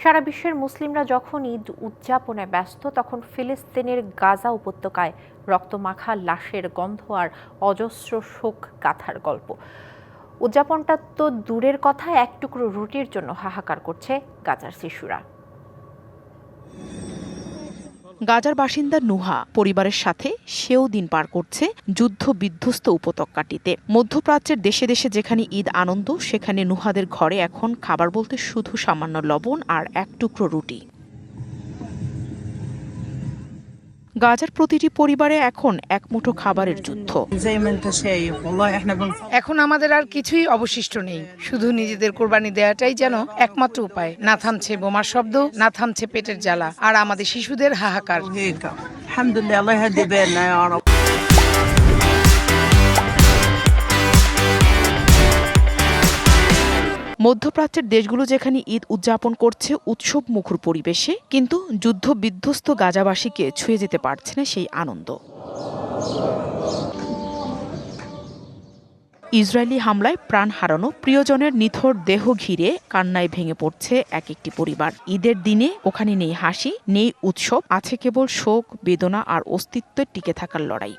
সারা বিশ্বের মুসলিমরা যখন ঈদ উদযাপনে ব্যস্ত, তখন ফিলিস্তিনের গাজা উপত্যকায় রক্তমাখা লাশের গন্ধ আর অজস্র শোক গাথার গল্প। উদযাপনটা তো দূরের কথা, এক টুকরো রুটির জন্য হাহাকার করছে গাজার শিশুরা। গাজার বাসিন্দা নুহা পরিবারের সাথে সেও দিন পার করছে যুদ্ধ বিধ্বস্ত উপত্যকাটিতে। মধ্যপ্রাচ্যের দেশে দেশে যেখানে ঈদ আনন্দ, সেখানে নুহাদের ঘরে এখন খাবার বলতে শুধু সামান্য লবণ আর এক টুকরো রুটি। গাজার প্রতিটি পরিবারে এখন এক মুঠো খাবারের যুদ্ধ। এখন আমাদের আর কিছুই অবশিষ্ট নেই, শুধু নিজেদের কোরবানি দেওয়াটাই যেন একমাত্র উপায়। না থামছে বোমার শব্দ, না থামছে পেটের জ্বালা, আর আমাদের শিশুদের হাহাকার। মধ্যপ্রাচ্যের দেশগুলো যেখানে ঈদ উদযাপন করছে উৎসব মুখর পরিবেশে, কিন্তু যুদ্ধ বিধ্বস্ত গাজাবাসীকে ছুঁয়ে যেতে পারছে না সেই আনন্দ। ইসরায়েলি হামলায় প্রাণ হারানো প্রিয়জনের নিথর দেহ ঘিরে কান্নায় ভেঙে পড়ছে এক একটি পরিবার। ঈদের দিনে ওখানে নেই হাসি, নেই উৎসব, আছে কেবল শোক, বেদনা আর অস্তিত্বের টিকে থাকার লড়াই।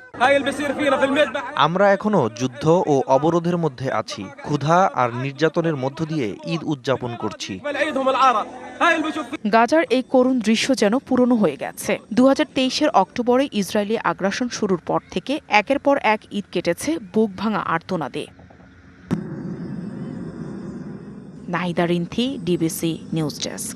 আমরা এখনো যুদ্ধ ও অবরোধের মধ্যে আছি, ক্ষুধা আর নির্যাতনের মধ্য দিয়ে ঈদ উদযাপন করছি। গাজার এই করুণ দৃশ্য যেন পুরনো হয়ে গেছে। 2023-এর অক্টোবরে ইসরায়েলি আগ্রাসন শুরুর পর থেকে একের পর এক ঈদ কেটেছে বুক ভাঙা আর্তনাদে। Nahida Rinthi, DBC news desk.